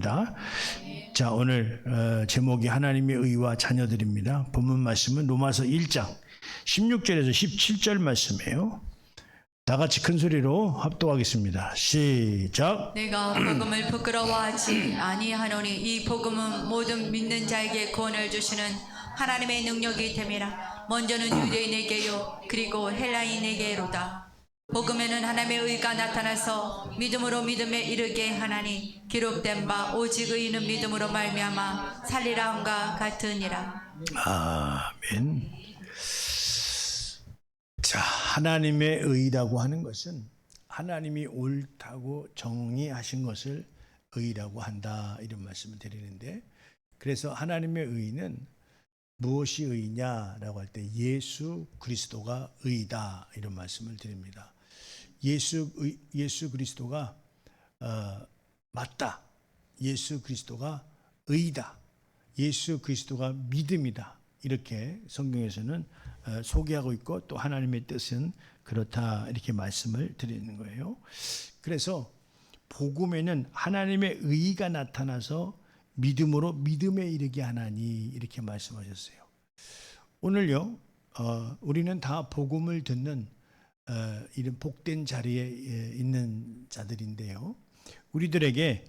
자, 오늘 제목이 하나님의 의와 자녀들입니다. 본문 말씀은 로마서 1장 16절에서 17절 말씀이에요. 다 같이 큰 소리로 합독하겠습니다. 시작. 내가 복음을 부끄러워하지 아니하노니 이 복음은 모든 믿는 자에게 구원을 주시는 하나님의 능력이 됨이라. 먼저는 유대인에게요 그리고 헬라인에게로다. 복음에는 하나님의 의가 나타나서 믿음으로 믿음에 이르게 하나니 기록된 바 오직 의인은 믿음으로 말미암아 살리라 함과 같으니라. 아멘. 자, 하나님의 의라고 하는 것은 하나님이 옳다고 정의하신 것을 의라고 한다, 이런 말씀을 드리는데, 그래서 하나님의 의는 무엇이 의냐라고 할 때 예수 그리스도가 의다, 이런 말씀을 드립니다. 예수 그리스도가 맞다, 예수 그리스도가 의다, 예수 그리스도가 믿음이다, 이렇게 성경에서는 소개하고 있고, 또 하나님의 뜻은 그렇다, 이렇게 말씀을 드리는 거예요. 그래서 복음에는 하나님의 의가 나타나서 믿음으로 믿음에 이르게 하나니, 이렇게 말씀하셨어요. 오늘요, 우리는 다 복음을 듣는 이런 복된 자리에 있는 자들인데요, 우리들에게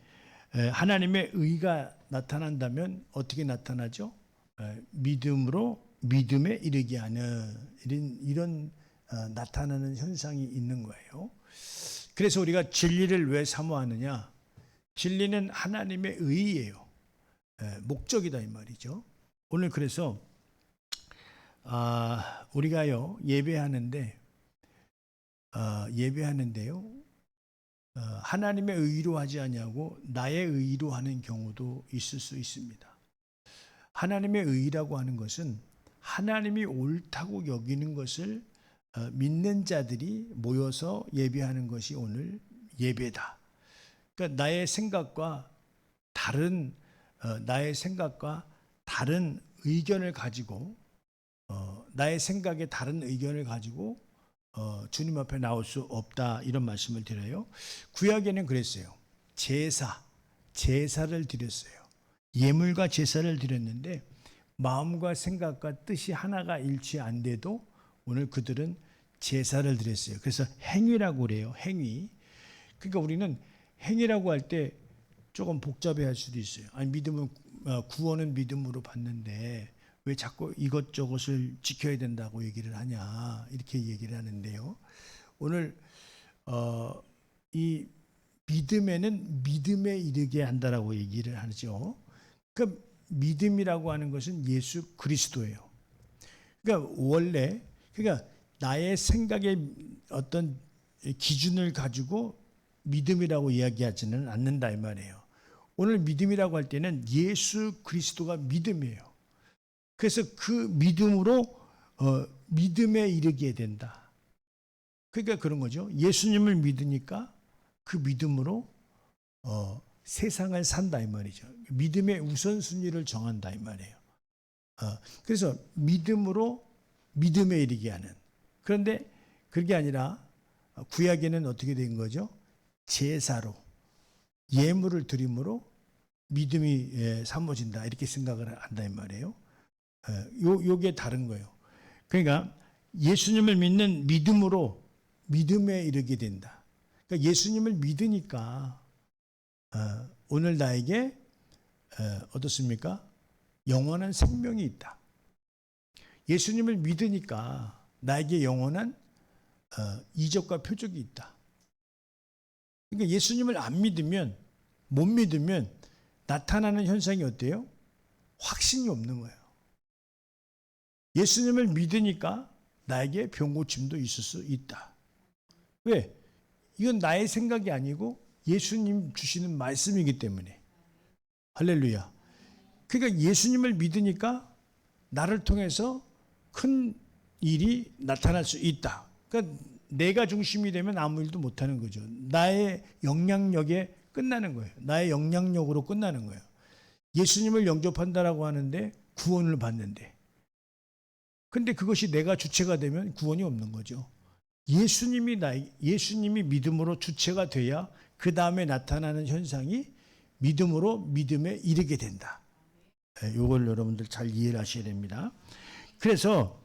하나님의 의가 나타난다면 어떻게 나타나죠? 믿음으로 믿음에 이르게 하는 이런 나타나는 현상이 있는 거예요. 그래서 우리가 진리를 왜 사모하느냐? 진리는 하나님의 의예요. 목적이다, 이 말이죠. 오늘 그래서 우리가요 예배하는데요, 하나님의 의로 하지 아니하고 나의 의로 하는 경우도 있을 수 있습니다. 하나님의 의라고 하는 것은 하나님이 옳다고 여기는 것을 믿는 자들이 모여서 예배하는 것이 오늘 예배다. 그러니까 나의 생각과 다른 의견을 가지고, 나의 생각에 다른 의견을 가지고 주님 앞에 나올 수 없다, 이런 말씀을 드려요. 구약에는 그랬어요. 제사를 드렸어요. 예물과 제사를 드렸는데 마음과 생각과 뜻이 하나가 일치 안 돼도 오늘 그들은 제사를 드렸어요. 그래서 행위라고 그래요. 행위. 그러니까 우리는 행위라고 할 때 조금 복잡해할 수도 있어요. 아니, 구원은 믿음으로 받는데 왜 자꾸 이것저것을 지켜야 된다고 얘기를 하냐, 이렇게 얘기를 하는데요, 오늘 이 믿음에는 믿음에 이르게 한다라고 얘기를 하죠. 그러니까 믿음이라고 하는 것은 예수 그리스도예요. 그러니까 나의 생각의 어떤 기준을 가지고 믿음이라고 이야기하지는 않는다, 이 말이에요. 오늘 믿음이라고 할 때는 예수 그리스도가 믿음이에요. 그래서 그 믿음으로 믿음에 이르게 된다. 그러니까 그런 거죠. 예수님을 믿으니까 그 믿음으로 세상을 산다, 이 말이죠. 믿음의 우선순위를 정한다, 이 말이에요. 그래서 믿음으로 믿음에 이르게 하는. 그런데 그게 아니라 구약에는 어떻게 된 거죠? 제사로, 예물을 드림으로 믿음이 삼어진다, 이렇게 생각을 한다, 이 말이에요. 요게 다른 거예요. 그러니까 예수님을 믿는 믿음으로 믿음에 이르게 된다. 그러니까 예수님을 믿으니까 오늘 나에게 어떻습니까? 영원한 생명이 있다. 예수님을 믿으니까 나에게 영원한 이적과 표적이 있다. 그러니까 예수님을 안 믿으면, 못 믿으면 나타나는 현상이 어때요? 확신이 없는 거예요. 예수님을 믿으니까 나에게 병고침도 있을 수 있다. 왜? 이건 나의 생각이 아니고 예수님 주시는 말씀이기 때문에. 할렐루야. 그러니까 예수님을 믿으니까 나를 통해서 큰 일이 나타날 수 있다. 그러니까 내가 중심이 되면 아무 일도 못하는 거죠. 나의 영향력에 끝나는 거예요. 나의 영향력으로 끝나는 거예요. 예수님을 영접한다라고 하는데 구원을 받는데, 근데 그것이 내가 주체가 되면 구원이 없는 거죠. 예수님이 믿음으로 주체가 돼야 그 다음에 나타나는 현상이 믿음으로 믿음에 이르게 된다. 이걸 여러분들 잘 이해를 하셔야 됩니다. 그래서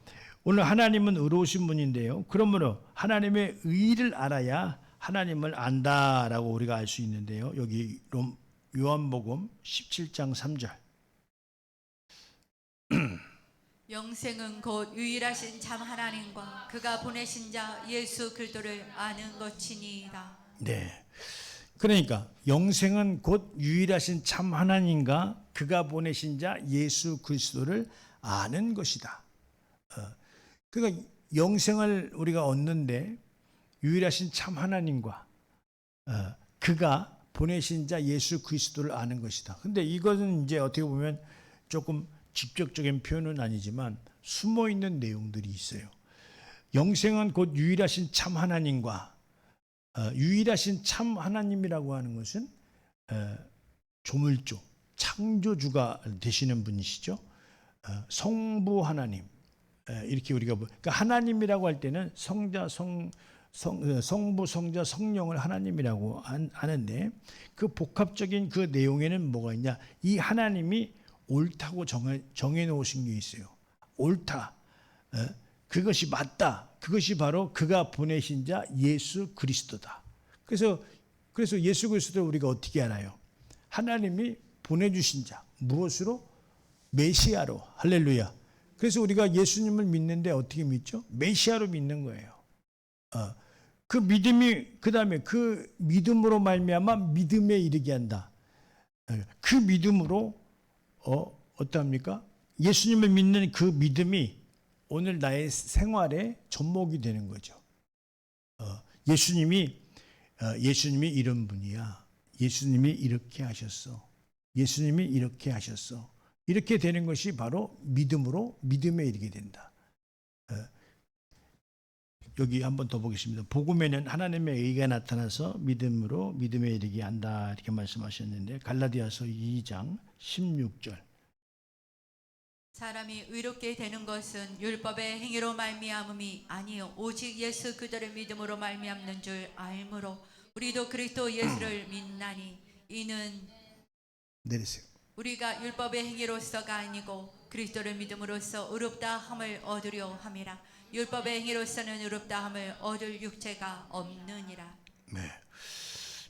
오늘 하나님은 의로우신 분인데요. 그러므로 하나님의 의를 알아야 하나님을 안다라고 우리가 알 수 있는데요. 여기 요한복음 17장 3절. 영생은 곧 유일하신 참 하나님과 그가 보내신 자 예수 그리스도를 아는 것이니이다. 네. 그러니까 영생은 곧 유일하신 참 하나님과 그가 보내신 자 예수 그리스도를 아는 것이다. 그러니까 영생을 우리가 얻는데 유일하신 참 하나님과 그가 보내신 자 예수 그리스도를 아는 것이다. 근데 이것은 이제 어떻게 보면 조금 직접적인 표현은 아니지만 숨어 있는 내용들이 있어요. 영생은 곧 유일하신 참 하나님과 유일하신 참 하나님이라고 하는 것은 조물주, 창조주가 되시는 분이시죠. 성부 하나님. 이렇게 우리가 그러니까 하나님이라고 할 때는 성자, 성부, 성자, 성령을 하나님이라고 하는데 그 복합적인 그 내용에는 뭐가 있냐? 이 하나님이 옳다고 정해 놓으신 게 있어요. 옳다. 그것이 맞다. 그것이 바로 그가 보내신 자 예수 그리스도다. 그래서 예수 그리스도를 우리가 어떻게 알아요? 하나님이 보내주신 자. 무엇으로? 메시아로. 할렐루야. 그래서 우리가 예수님을 믿는데 어떻게 믿죠? 메시아로 믿는 거예요. 그 믿음이 그 다음에 그 믿음으로 말미암아 믿음에 이르게 한다. 그 믿음으로 어떠합니까? 예수님을 믿는 그 믿음이 오늘 나의 생활의 접목이 되는 거죠. 예수님이 이런 분이야. 예수님이 이렇게 하셨어. 예수님이 이렇게 하셨어. 이렇게 되는 것이 바로 믿음으로 믿음에 이르게 된다. 여기 한번 더 보겠습니다. 복음에는 하나님의 의가 나타나서 믿음으로 믿음에 이르게 한다 이렇게 말씀하셨는데 갈라디아서 2장 16절. 사람이 의롭게 되는 것은 율법의 행위로 말미암음이 아니요 오직 예수 그들의 믿음으로 말미암는 줄 알므로 우리도 그리스도 예수를 믿나니 이는 내리세요. 우리가 율법의 행위로서가 아니고 그리스도를 믿음으로써 의롭다 함을 얻으려 함이라. 율법의 행위로서는 의롭다 함을 얻을 육체가 없느니라. 네.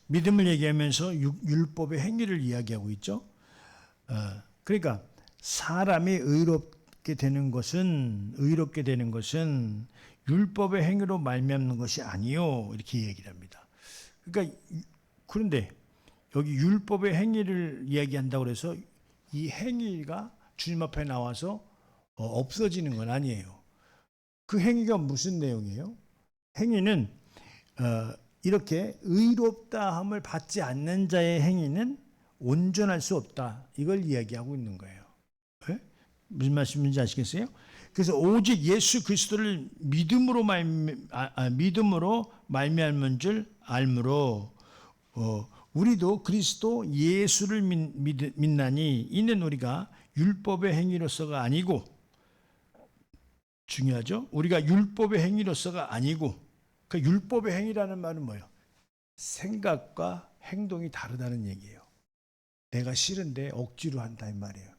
믿음을 얘기하면서 율법의 행위를 이야기하고 있죠. 그러니까 사람이 의롭게 되는 것은 율법의 행위로 말미암는 것이 아니요 이렇게 얘기를 합니다. 그러니까 그런데 여기 율법의 행위를 이야기한다고 해서 이 행위가 주님 앞에 나와서 없어지는 건 아니에요. 그 행위가 무슨 내용이에요? 행위는 이렇게 의롭다함을 받지 않는 자의 행위는 온전할 수 없다. 이걸 이야기하고 있는 거예요. 네? 무슨 말씀인지 아시겠어요? 그래서 오직 예수 그리스도를 믿음으로 말미암은 줄 알므로 우리도 그리스도 예수를 믿나니 이는 우리가 율법의 행위로서가 아니고 중요하죠. 우리가 율법의 행위로서가 아니고 그 율법의 행위라는 말은 뭐예요? 생각과 행동이 다르다는 얘기예요. 내가 싫은데 억지로 한다 이 말이에요.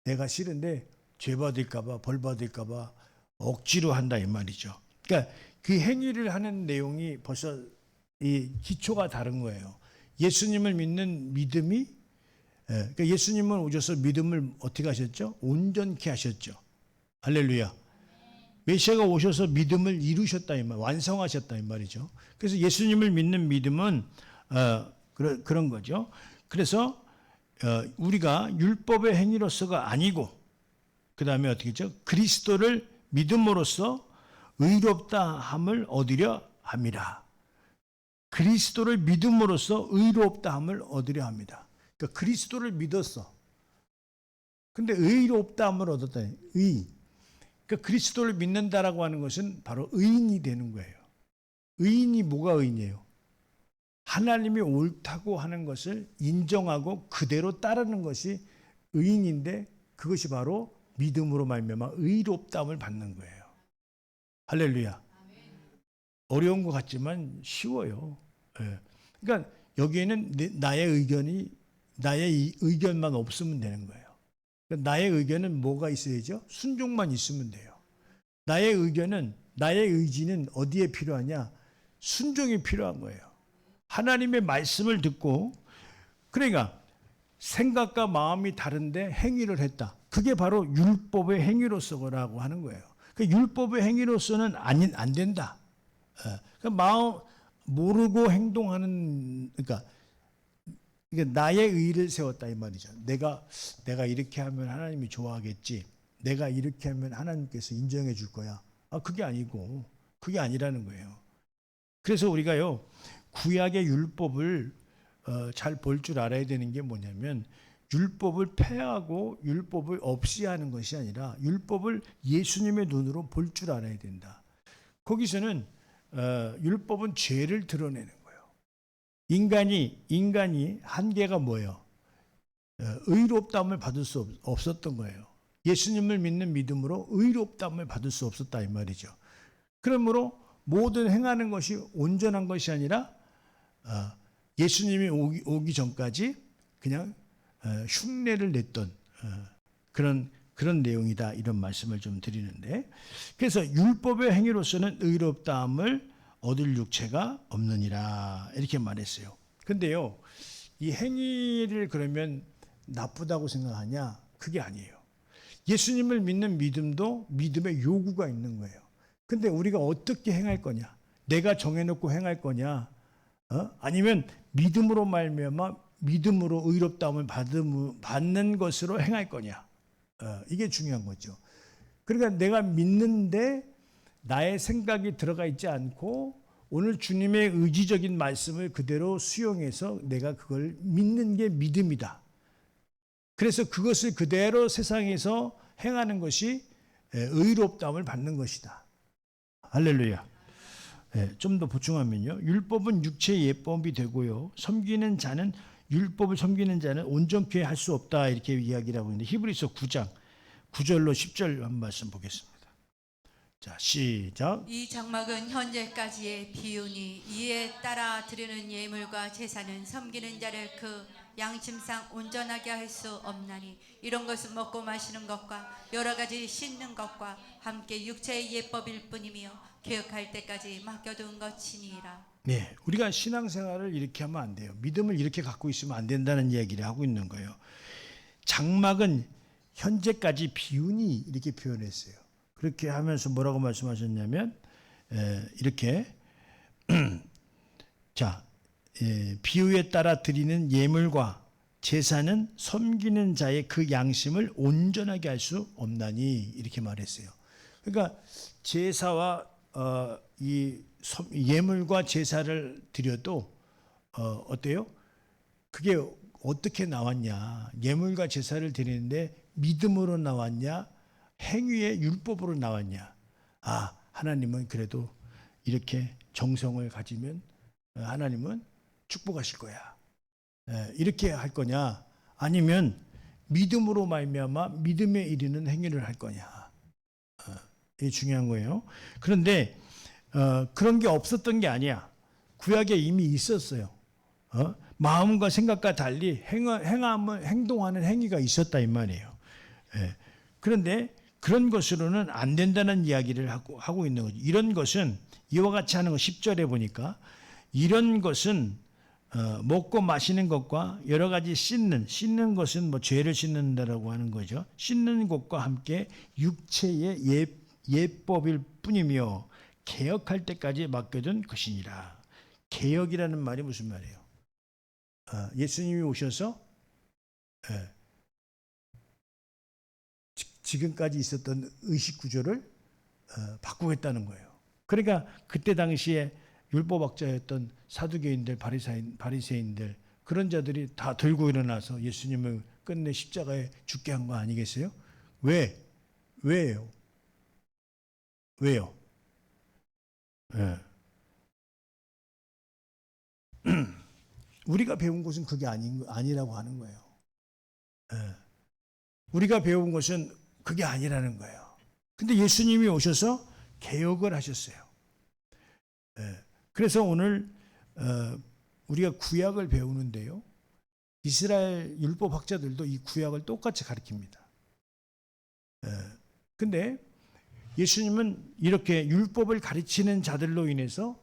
내가 싫은데 죄 받을까 봐 벌 받을까 봐 억지로 한다 이 말이죠. 그러니까 그 행위를 하는 내용이 벌써 이 기초가 다른 거예요. 예수님을 믿는 믿음이 그러니까 예수님은 오셔서 믿음을 어떻게 하셨죠? 온전케 하셨죠. 할렐루야. 메시아가 오셔서 믿음을 이루셨다 이 말, 완성하셨다 이 말이죠. 그래서 예수님을 믿는 믿음은 그런 거죠. 그래서 우리가 율법의 행위로서가 아니고 그 다음에 어떻게 했죠? 그리스도를 믿음으로써 의롭다함을 얻으려 함이라. 그리스도를 믿음으로써 의롭다함을 얻으려 합니다. 그러니까 그리스도를 믿었어. 근데 의롭다함을 얻었다. 그러니까 그리스도를 믿는다라고 하는 것은 바로 의인이 되는 거예요. 의인이 뭐가 의인이에요? 하나님이 옳다고 하는 것을 인정하고 그대로 따르는 것이 의인인데 그것이 바로 믿음으로 말미암아 의롭다함을 받는 거예요. 할렐루야. 어려운 것 같지만 쉬워요. 그러니까 여기에는 나의 의견이 나의 이 의견만 없으면 되는 거예요. 그러니까 나의 의견은 뭐가 있어야죠? 순종만 있으면 돼요. 나의 의견은, 나의 의지는 어디에 필요하냐? 순종이 필요한 거예요. 하나님의 말씀을 듣고, 그러니까 생각과 마음이 다른데 행위를 했다. 그게 바로 율법의 행위로서라고 하는 거예요. 그 율법의 행위로서는 안 된다. 그 마음 모르고 행동하는, 그러니까 이게 나의 의를 세웠다 이 말이죠. 내가 이렇게 하면 하나님이 좋아하겠지. 내가 이렇게 하면 하나님께서 인정해 줄 거야. 그게 아니고, 그게 아니라는 거예요. 그래서 우리가요, 구약의 율법을 잘 볼 줄 알아야 되는 게 뭐냐면, 율법을 폐하고 율법을 없이 하는 것이 아니라 율법을 예수님의 눈으로 볼 줄 알아야 된다. 거기서는 율법은 죄를 드러내는 거예요. 인간이 한계가 뭐예요? 의롭다함을 받을 수 없었던 거예요. 예수님을 믿는 믿음으로 의롭다함을 받을 수 없었다 이 말이죠. 그러므로 모든 행하는 것이 온전한 것이 아니라 예수님이 오기 전까지 그냥 흉내를 냈던 그런 내용이다, 이런 말씀을 좀 드리는데, 그래서 율법의 행위로서는 의롭다함을 얻을 육체가 없느니라 이렇게 말했어요. 근데요, 이 행위를 그러면 나쁘다고 생각하냐? 그게 아니에요. 예수님을 믿는 믿음도 믿음의 요구가 있는 거예요. 근데 우리가 어떻게 행할 거냐? 내가 정해놓고 행할 거냐? 아니면 믿음으로 말미암아 믿음으로 의롭다움을 받는 것으로 행할 거냐? 이게 중요한 거죠. 그러니까 내가 믿는데 나의 생각이 들어가 있지 않고 오늘 주님의 의지적인 말씀을 그대로 수용해서 내가 그걸 믿는 게 믿음이다. 그래서 그것을 그대로 세상에서 행하는 것이 의롭다움을 받는 것이다. 할렐루야. 좀 더 보충하면요, 율법은 육체의 예법이 되고요, 율법을 섬기는 자는 온전케 할 수 없다 이렇게 이야기를 하고 있는데, 히브리서 9장 9절로 10절 한 말씀 보겠습니다. 자, 시작. 이 장막은 현재까지의 비유니 이에 따라 드리는 예물과 제사는 섬기는 자를 그 양심상 온전하게 할 수 없나니 이런 것은 먹고 마시는 것과 여러 가지 씻는 것과 함께 육체의 예법일 뿐이며 개혁할 때까지 맡겨둔 것이니라. 네, 우리가 신앙생활을 이렇게 하면 안 돼요. 믿음을 이렇게 갖고 있으면 안 된다는 이야기를 하고 있는 거예요. 장막은 현재까지 비우니 이렇게 표현했어요. 그렇게 하면서 뭐라고 말씀하셨냐면 이렇게 자, 비유에 따라 드리는 예물과 제사는 섬기는 자의 그 양심을 온전하게 할 수 없나니 이렇게 말했어요. 그러니까 제사와 이 예물과 제사를 드려도 어때요? 그게 어떻게 나왔냐? 예물과 제사를 드리는데 믿음으로 나왔냐? 행위의 율법으로 나왔냐? 하나님은 그래도 이렇게 정성을 가지면 하나님은 축복하실 거야. 이렇게 할 거냐? 아니면 믿음으로 말미암아 믿음에 이르는 행위를 할 거냐? 이게 중요한 거예요. 그런데 그런 게 없었던 게 아니야. 구약에 이미 있었어요. 마음과 생각과 달리 행동하는 행위가 있었다 이 말이에요. 그런데 그런 것으로는 안 된다는 이야기를 하고 있는 거죠. 이런 것은 이와 같이 하는 거 10절에 보니까 이런 것은 먹고 마시는 것과 여러 가지 씻는 것은 뭐 죄를 씻는다라고 하는 거죠. 씻는 것과 함께 육체의 예법일 뿐이며 개혁할 때까지 맡겨둔 것이니라. 개혁이라는 말이 무슨 말이에요? 예수님이 오셔서 지금까지 있었던 의식 구조를 바꾸겠다는 거예요. 그러니까 그때 당시에 율법학자였던 사두개인들, 바리새인들 그런 자들이 다 들고 일어나서 예수님을 끝내 십자가에 죽게 한 거 아니겠어요? 왜요? 우리가 배운 것은 그게 아니라고 하는 거예요. 우리가 배운 것은 그게 아니라는 거예요. 근데 예수님이 오셔서 개혁을 하셨어요. 그래서 오늘 우리가 구약을 배우는데요, 이스라엘 율법 학자들도 이 구약을 똑같이 가르칩니다. 근데 예수님은 이렇게 율법을 가르치는 자들로 인해서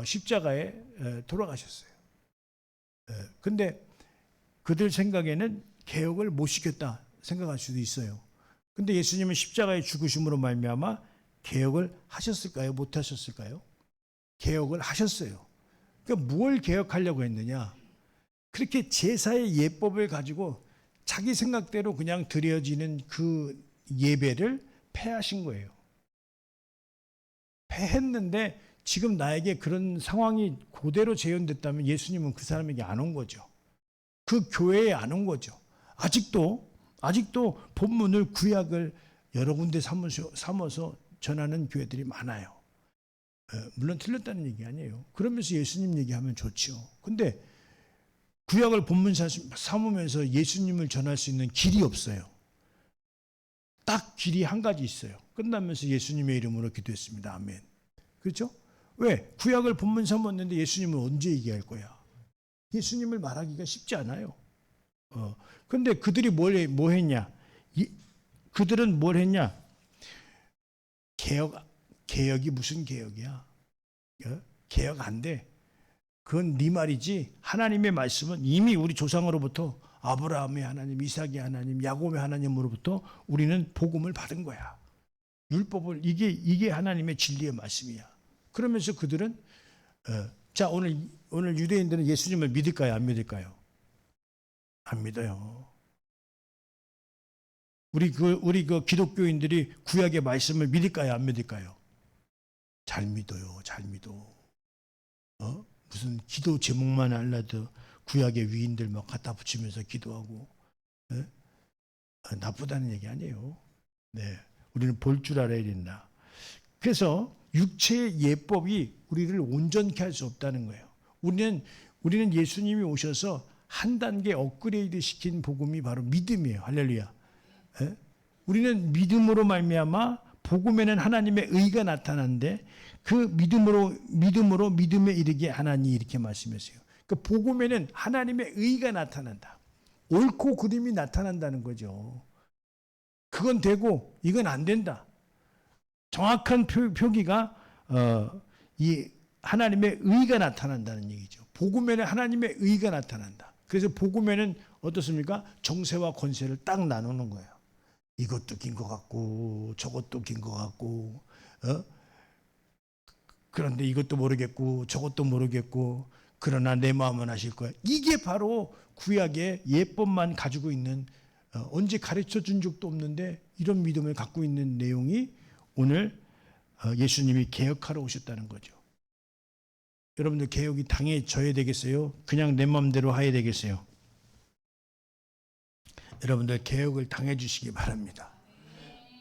십자가에 돌아가셨어요. 근데 그들 생각에는 개혁을 못 시켰다 생각할 수도 있어요. 근데 예수님은 십자가의 죽으심으로 말미암아 개혁을 하셨을까요? 못 하셨을까요? 개혁을 하셨어요. 그러니까 뭘 개혁하려고 했느냐? 그렇게 제사의 예법을 가지고 자기 생각대로 그냥 드려지는 그 예배를 폐하신 거예요. 폐했는데 지금 나에게 그런 상황이 그대로 재현됐다면 예수님은 그 사람에게 안 온 거죠. 그 교회에 안 온 거죠. 아직도 본문을 구약을 여러 군데 삼아서 전하는 교회들이 많아요. 물론 틀렸다는 얘기 아니에요. 그러면서 예수님 얘기하면 좋죠. 근데 구약을 본문 삼으면서 예수님을 전할 수 있는 길이 없어요. 딱 길이 한 가지 있어요. 끝나면서 예수님의 이름으로 기도했습니다. 아멘. 그렇죠? 왜? 구약을 본문 삼았는데 예수님을 언제 얘기할 거야? 예수님을 말하기가 쉽지 않아요. 근데 그들이 뭐 했냐? 그들은 뭘 했냐? 개혁이 무슨 개혁이야? 개혁 안 돼. 그건 네 말이지. 하나님의 말씀은 이미 우리 조상으로부터 아브라함의 하나님, 이삭의 하나님, 야곱의 하나님으로부터 우리는 복음을 받은 거야. 율법을 이게 하나님의 진리의 말씀이야. 그러면서 그들은 자 오늘 유대인들은 예수님을 믿을까요? 안 믿을까요? 안 믿어요. 우리 그 기독교인들이 구약의 말씀을 믿을까요? 안 믿을까요? 잘 믿어요. 잘 믿어. 무슨 기도 제목만 알라도 구약의 위인들 막 갖다 붙이면서 기도하고 나쁘다는 얘기 아니에요. 네, 우리는 볼 줄 알아야 된다. 그래서 육체의 예법이 우리를 온전케 할 수 없다는 거예요. 우리는 예수님이 오셔서 한 단계 업그레이드 시킨 복음이 바로 믿음이에요. 할렐루야. 우리는 믿음으로 말미암아 복음에는 하나님의 의가 나타나는데 그 믿음으로 믿음에 이르게 하나니 이렇게 말씀했어요. 그 복음에는 하나님의 의가 나타난다. 옳고 그름이 나타난다는 거죠. 그건 되고 이건 안 된다. 정확한 표기가 이 하나님의 의가 나타난다는 얘기죠. 복음에는 하나님의 의가 나타난다. 그래서 복음에는 어떻습니까? 정세와 권세를 딱 나누는 거예요. 이것도 긴 것 같고 저것도 긴 것 같고 그런데 이것도 모르겠고 저것도 모르겠고 그러나 내 마음은 아실 거야. 이게 바로 구약의 예법만 가지고 있는 언제 가르쳐 준 적도 없는데 이런 믿음을 갖고 있는 내용이 오늘 예수님이 개혁하러 오셨다는 거죠. 여러분들 개혁이 당해져야 되겠어요? 그냥 내 마음대로 해야 되겠어요? 여러분들 개혁을 당해 주시기 바랍니다.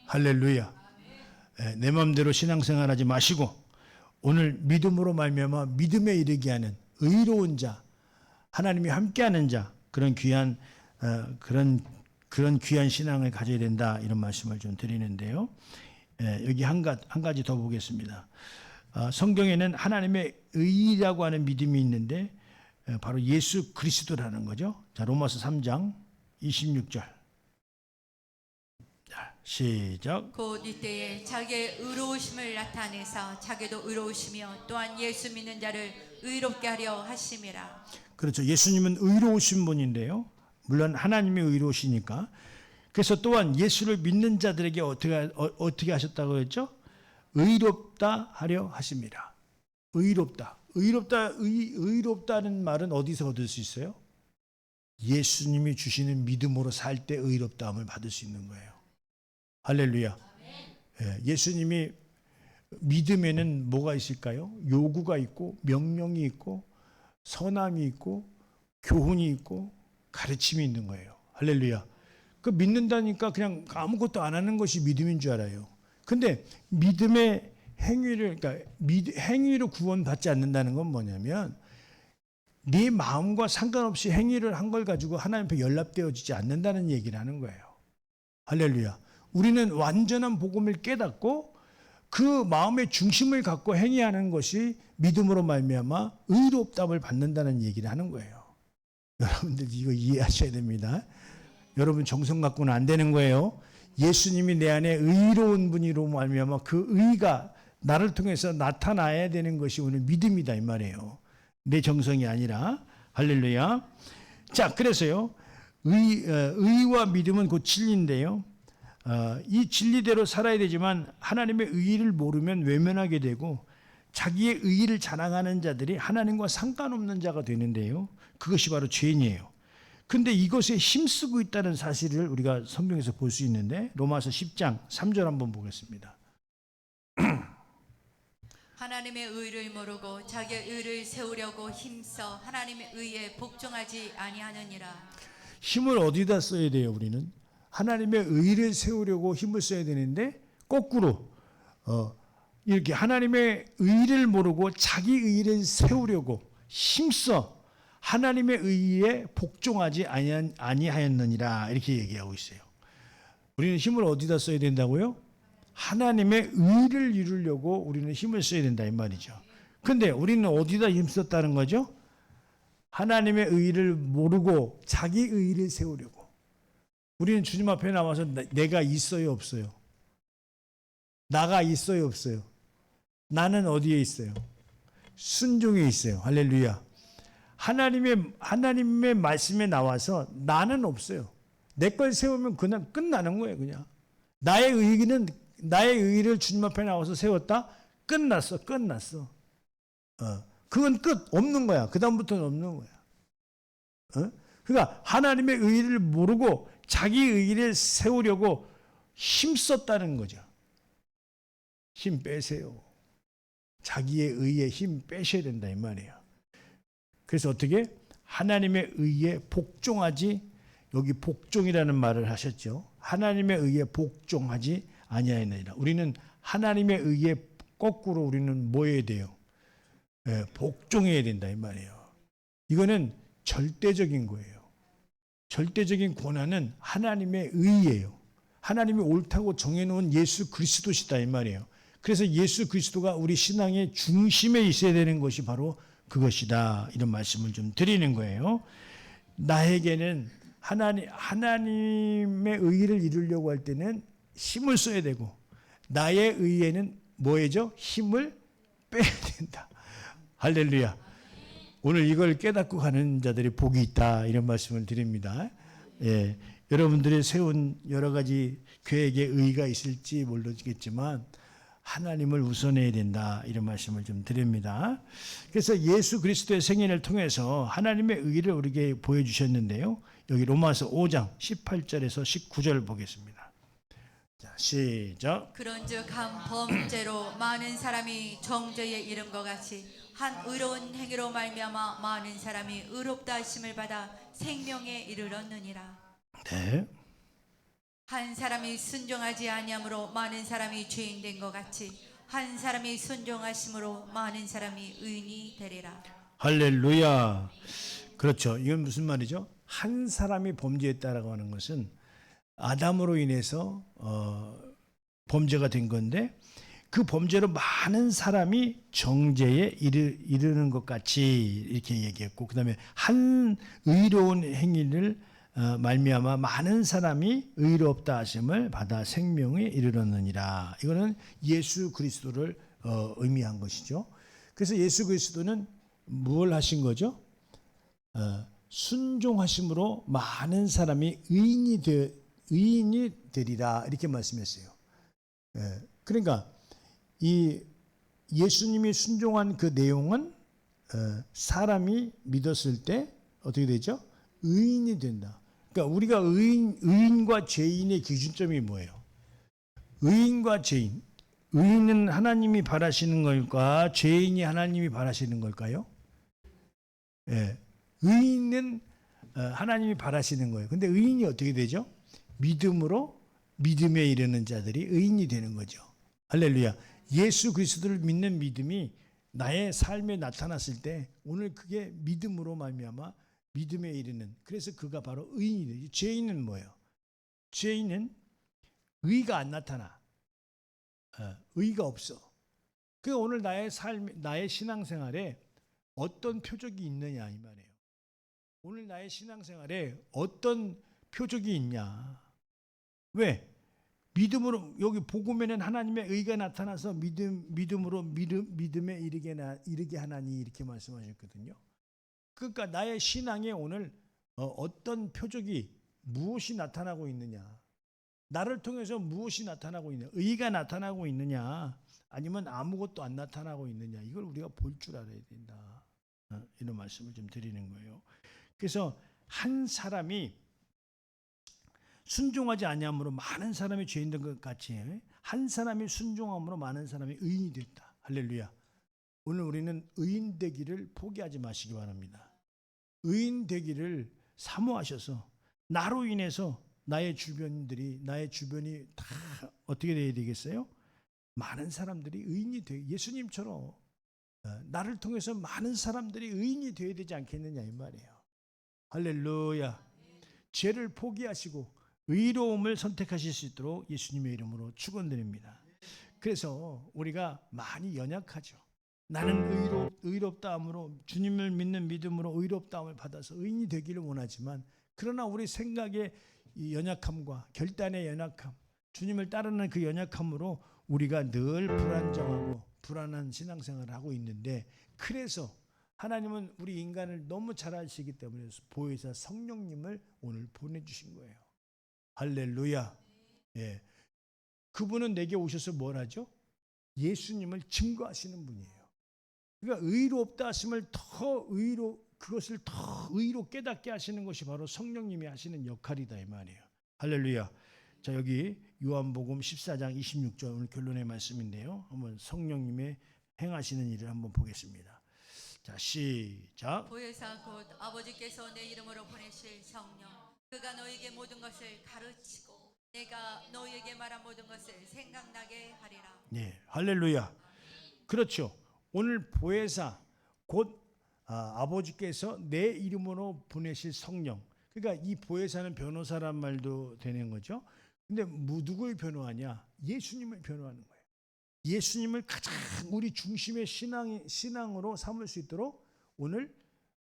할렐루야. 내 마음대로 신앙생활하지 마시고 오늘 믿음으로 말미암아 믿음에 이르게 하는 의로운 자, 하나님이 함께하는 자 그런 귀한 신앙을 가져야 된다 이런 말씀을 좀 드리는데요. 여기 한 가지 더 보겠습니다. 성경에는 하나님의 의라고 하는 믿음이 있는데 바로 예수 그리스도라는 거죠. 자, 로마서 3장 26절. 자, 시작. 곧 이때에 자기의 의로우심을 나타내사 자기도 의로우시며 또한 예수 믿는 자를 의롭게 하려 하심이라. 그렇죠. 예수님은 의로우신 분인데요. 물론 하나님이 의로우시니까. 그래서 또한 예수를 믿는 자들에게 어떻게 하셨다고 했죠? 의롭다 하려 하심이라. 의롭다는 말은 어디서 얻을 수 있어요? 예수님이 주시는 믿음으로 살 때 의롭다함을 받을 수 있는 거예요. 할렐루야. 예수님이 믿음에는 뭐가 있을까요? 요구가 있고 명령이 있고 선함이 있고 교훈이 있고 가르침이 있는 거예요. 할렐루야. 그 믿는다니까 그냥 아무것도 안 하는 것이 믿음인 줄 알아요. 근데 믿음의 행위로 구원받지 않는다는 건 뭐냐면 네 마음과 상관없이 행위를 한 걸 가지고 하나님 앞에 연락되어지지 않는다는 얘기를 하는 거예요. 할렐루야. 우리는 완전한 복음을 깨닫고 그 마음의 중심을 갖고 행위하는 것이 믿음으로 말미암아 의롭다함을 받는다는 얘기를 하는 거예요. 여러분들 이거 이해하셔야 됩니다. 여러분 정성 갖고는 안 되는 거예요. 예수님이 내 안에 의로운 분이로 말미암아 그 의가 나를 통해서 나타나야 되는 것이 오늘 믿음이다 이 말이에요. 내 정성이 아니라. 할렐루야. 자, 그래서요. 의와 믿음은 곧 진리인데요. 이 진리대로 살아야 되지만 하나님의 의를 모르면 외면하게 되고 자기의 의를 자랑하는 자들이 하나님과 상관없는 자가 되는데요. 그것이 바로 죄인이에요. 근데 이것에 힘쓰고 있다는 사실을 우리가 성경에서 볼 수 있는데 로마서 10장 3절 한번 보겠습니다. 하나님의 의를 모르고 자기의 의를 세우려고 힘써 하나님의 의에 복종하지 아니하느니라. 힘을 어디다 써야 돼요? 우리는 하나님의 의를 세우려고 힘을 써야 되는데 거꾸로 이렇게 하나님의 의를 모르고 자기 의를 세우려고 힘써 하나님의 의에 복종하지 아니하였느니라 이렇게 얘기하고 있어요. 우리는 힘을 어디다 써야 된다고요? 하나님의 의를 이루려고 우리는 힘을 써야 된다 이 말이죠. 근데 우리는 어디다 힘썼다는 거죠? 하나님의 의를 모르고 자기 의를 세우려고. 우리는 주님 앞에 나와서 내가 있어요 없어요? 나가 있어요 없어요? 나는 어디에 있어요? 순종에 있어요. 할렐루야. 하나님의 말씀에 나와서 나는 없어요. 내 걸 세우면 그냥 끝나는 거예요. 그냥 나의 의를 주님 앞에 나와서 세웠다. 끝났어. 그건 끝 없는 거야. 그 다음부터는 없는 거야. 그러니까 하나님의 의를 모르고 자기 의를 세우려고 힘썼다는 거죠. 힘 빼세요. 자기의 의에 힘 빼셔야 된다 이 말이에요. 그래서 어떻게 하나님의 의에 복종하지, 여기 복종이라는 말을 하셨죠. 하나님의 의에 복종하지 아니하였느니라. 우리는 하나님의 의에 거꾸로 우리는 뭐 해야 돼요? 복종해야 된다 이 말이에요. 이거는 절대적인 거예요. 절대적인 권한은 하나님의 의예요. 하나님이 옳다고 정해놓은 예수 그리스도시다 이 말이에요. 그래서 예수 그리스도가 우리 신앙의 중심에 있어야 되는 것이 바로 그것이다. 이런 말씀을 좀 드리는 거예요. 나에게는 하나님의 의를 이루려고 할 때는 힘을 써야 되고 나의 의에는 뭐예요? 힘을 빼야 된다. 할렐루야. 오늘 이걸 깨닫고 가는 자들이 복이 있다. 이런 말씀을 드립니다. 예, 여러분들이 세운 여러 가지 계획에 의의가 있을지 모르겠지만 하나님을 우선해야 된다. 이런 말씀을 좀 드립니다. 그래서 예수 그리스도의 생애를 통해서 하나님의 의를 우리에게 보여주셨는데요. 여기 로마서 5장 18절에서 19절 보겠습니다. 자, 시작. 그런즉 한 범죄로 많은 사람이 정죄에 이른 것 같이 한 의로운 행위로 말미암아 많은 사람이 의롭다 하심을 받아 생명에 이르렀느니라. 네. 한 사람이 순종하지 아니함으로 많은 사람이 죄인 된 것 같이 한 사람이 순종하심으로 많은 사람이 의인이 되리라. 할렐루야. 그렇죠. 이건 무슨 말이죠? 한 사람이 범죄했다라고 하는 것은 아담으로 인해서 범죄가 된 건데 그 범죄로 많은 사람이 정죄에 이르는 것 같이 이렇게 얘기했고 그다음에 한 의로운 행위를 말미암아 많은 사람이 의롭다 하심을 받아 생명에 이르렀느니라. 이거는 예수 그리스도를 의미한 것이죠. 그래서 예수 그리스도는 뭘 하신 거죠? 순종하심으로 많은 사람이 의인이 되리라 이렇게 말씀했어요. 그러니까 이 예수님이 순종한 그 내용은 사람이 믿었을 때 어떻게 되죠? 의인이 된다. 그러니까 우리가 의인과 죄인의 기준점이 뭐예요? 의인과 죄인. 의인은 하나님이 바라시는 걸까? 죄인이 하나님이 바라시는 걸까요? 의인은 하나님이 바라시는 거예요. 근데 의인이 어떻게 되죠? 믿음으로 믿음에 이르는 자들이 의인이 되는 거죠. 할렐루야. 예수 그리스도를 믿는 믿음이 나의 삶에 나타났을 때 오늘 그게 믿음으로 말미암아 믿음에 이르는, 그래서 그가 바로 의인이 되죠. 죄인은 뭐예요? 죄인은 의가 안 나타나. 의가 없어. 그 오늘 나의 삶, 나의 신앙생활에 어떤 표적이 있느냐 이 말이에요. 오늘 나의 신앙생활에 어떤 표적이 있냐? 왜? 믿음으로, 여기 복음에는 하나님의 의가 나타나서 믿음으로 믿음에 이르게 하나니 이렇게 말씀하셨거든요. 그러니까 나의 신앙에 오늘 어떤 표적이 무엇이 나타나고 있느냐? 나를 통해서 무엇이 나타나고 있느냐? 의가 나타나고 있느냐? 아니면 아무것도 안 나타나고 있느냐? 이걸 우리가 볼 줄 알아야 된다. 이런 말씀을 좀 드리는 거예요. 그래서 한 사람이 순종하지 아니함으로 많은 사람이 죄인 된 것 같이 한 사람이 순종함으로 많은 사람이 의인이 됐다. 할렐루야. 오늘 우리는 의인 되기를 포기하지 마시기 바랍니다. 의인 되기를 사모하셔서 나로 인해서 나의 주변이 다 어떻게 돼야 되겠어요? 많은 사람들이 의인이 돼, 예수님처럼 나를 통해서 많은 사람들이 의인이 되어야 되지 않겠느냐 이 말이에요. 할렐루야. 죄를 포기하시고 의로움을 선택하실 수 있도록 예수님의 이름으로 축원드립니다. 그래서 우리가 많이 연약하죠. 나는 의롭다함으로, 주님을 믿는 믿음으로 의롭다함을 받아서 의인이 되기를 원하지만, 그러나 우리 생각의 이 연약함과 결단의 연약함, 주님을 따르는 그 연약함으로 우리가 늘 불안정하고 불안한 신앙생활을 하고 있는데, 그래서 하나님은 우리 인간을 너무 잘 아시기 때문에 보혜사 성령님을 오늘 보내주신 거예요. 할렐루야. 예. 그분은 내게 오셔서 뭘 하죠? 예수님을 증거하시는 분이에요. 그러니까 의롭다 하심을 그것을 더 의로 깨닫게 하시는 것이 바로 성령님이 하시는 역할이다 이 말이에요. 할렐루야. 자, 여기 요한복음 14장 26절 오늘 결론의 말씀인데요. 한번 성령님의 행하시는 일을 한번 보겠습니다. 자, 시작. 보혜사 곧 아버지께서 내 이름으로 보내실 성령, 그가 너에게 모든 것을 가르치고 내가 너에게 말한 모든 것을 생각나게 하리라. 네, 할렐루야. 그렇죠. 오늘 보혜사 곧 아버지께서 내 이름으로 보내실 성령. 그러니까 이 보혜사는 변호사란 말도 되는 거죠. 근데 누구를 변호하냐? 예수님을 변호하는 거예요. 예수님을 가장 우리 중심의 신앙으로 삼을 수 있도록 오늘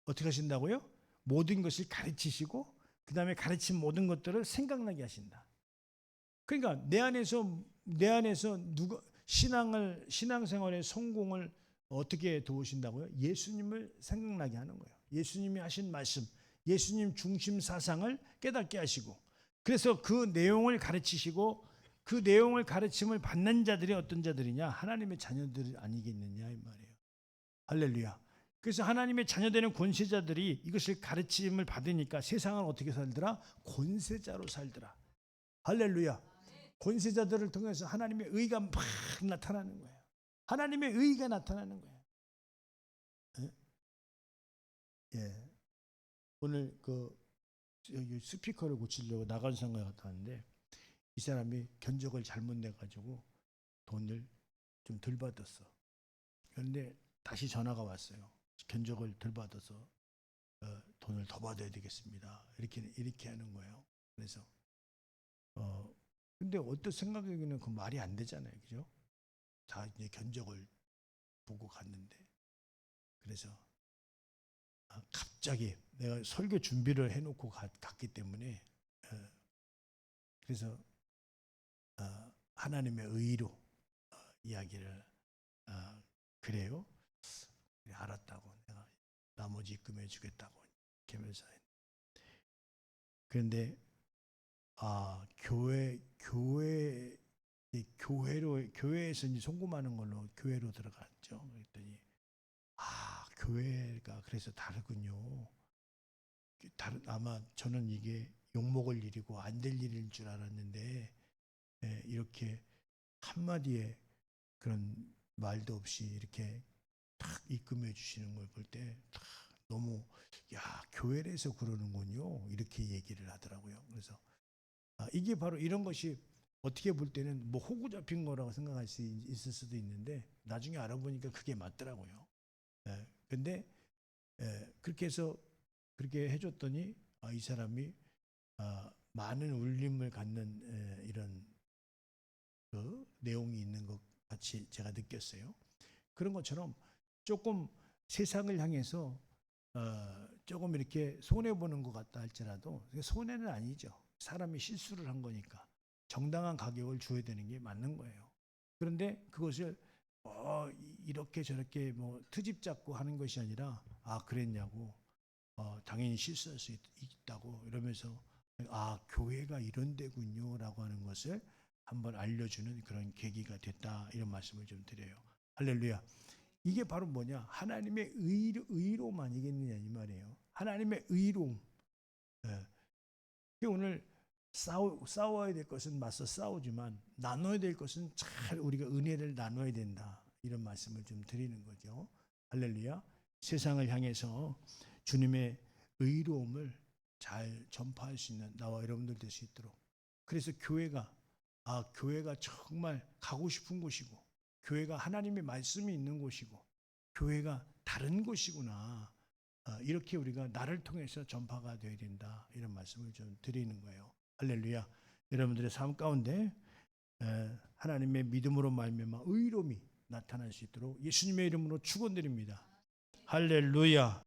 어떻게 하신다고요? 모든 것을 가르치시고 그 다음에 가르친 모든 것들을 생각나게 하신다. 그러니까 내 안에서 누가 신앙생활의 성공을 어떻게 도우신다고요? 예수님을 생각나게 하는 거예요. 예수님이 하신 말씀, 예수님 중심 사상을 깨닫게 하시고, 그래서 그 내용을 가르치시고, 그 내용을 가르침을 받는 자들이 어떤 자들이냐? 하나님의 자녀들 아니겠느냐 이 말이에요. 할렐루야. 그래서 하나님의 자녀되는 권세자들이 이것을 가르침을 받으니까 세상은 어떻게 살더라? 권세자로 살더라. 할렐루야. 권세자들을 통해서 하나님의 의가 막 나타나는 거예요. 하나님의 의가 나타나는 거예요. 예? 예. 오늘 여기 스피커를 고치려고 나간 상가 갔다 왔는데, 이 사람이 견적을 잘못 내가지고 돈을 좀 덜 받았어. 그런데 다시 전화가 왔어요. 견적을 덜 받아서 돈을 더 받아야 되겠습니다. 이렇게 하는 거예요. 그래서 근데 어떤 생각에는 그 말이 안 되잖아요, 그죠? 다 이제 견적을 보고 갔는데, 그래서 갑자기 내가 설교 준비를 해놓고 갔기 때문에 그래서 하나님의 의로 이야기를 그래요? 알았다고, 내가 나머지 입금해 주겠다고 이렇게 하면서. 그런데 교회에서 이제 송금하는 걸로 교회로 들어갔죠. 그랬더니 교회가 그래서 다르군요. 아마 저는 이게 욕먹을 일이고 안 될 일인 줄 알았는데, 이렇게 한마디에 그런 말도 없이 이렇게 탁 입금해 주시는 걸 볼 때 너무 교회에서 그러는군요, 이렇게 얘기를 하더라고요. 그래서 이게 바로 이런 것이 어떻게 볼 때는 뭐 호구 잡힌 거라고 생각할 수 있을 수도 있는데, 나중에 알아보니까 그게 맞더라고요. 근데 그렇게 해서 그렇게 해줬더니 이 사람이 많은 울림을 갖는 이런 그 내용이 있는 것 같이 제가 느꼈어요. 그런 것처럼 조금 세상을 향해서 조금 이렇게 손해 보는 것 같다 할지라도 손해는 아니죠. 사람이 실수를 한 거니까 정당한 가격을 줘야 되는 게 맞는 거예요. 그런데 그것을 이렇게 저렇게 뭐 트집 잡고 하는 것이 아니라 그랬냐고 당연히 실수할 수 있다고 이러면서 교회가 이런 데군요라고 하는 것을 한번 알려주는 그런 계기가 됐다, 이런 말씀을 좀 드려요. 할렐루야. 이게 바로 뭐냐? 하나님의 의로움 아니겠느냐 이 말이에요. 하나님의 의로움. 오늘 싸워야 될 것은 맞서 싸우지만 나눠야 될 것은 잘 우리가 은혜를 나눠야 된다, 이런 말씀을 좀 드리는 거죠. 할렐루야. 세상을 향해서 주님의 의로움을 잘 전파할 수 있는 나와 여러분들 될 수 있도록, 그래서 교회가 정말 가고 싶은 곳이고, 교회가 하나님의 말씀이 있는 곳이고, 교회가 다른 곳이구나, 이렇게 우리가 나를 통해서 전파가 되어야 된다, 이런 말씀을 좀 드리는 거예요. 할렐루야. 여러분들의 삶 가운데 하나님의 믿음으로 말미암아 의로움이 나타날 수 있도록 예수님의 이름으로 축원드립니다. 할렐루야.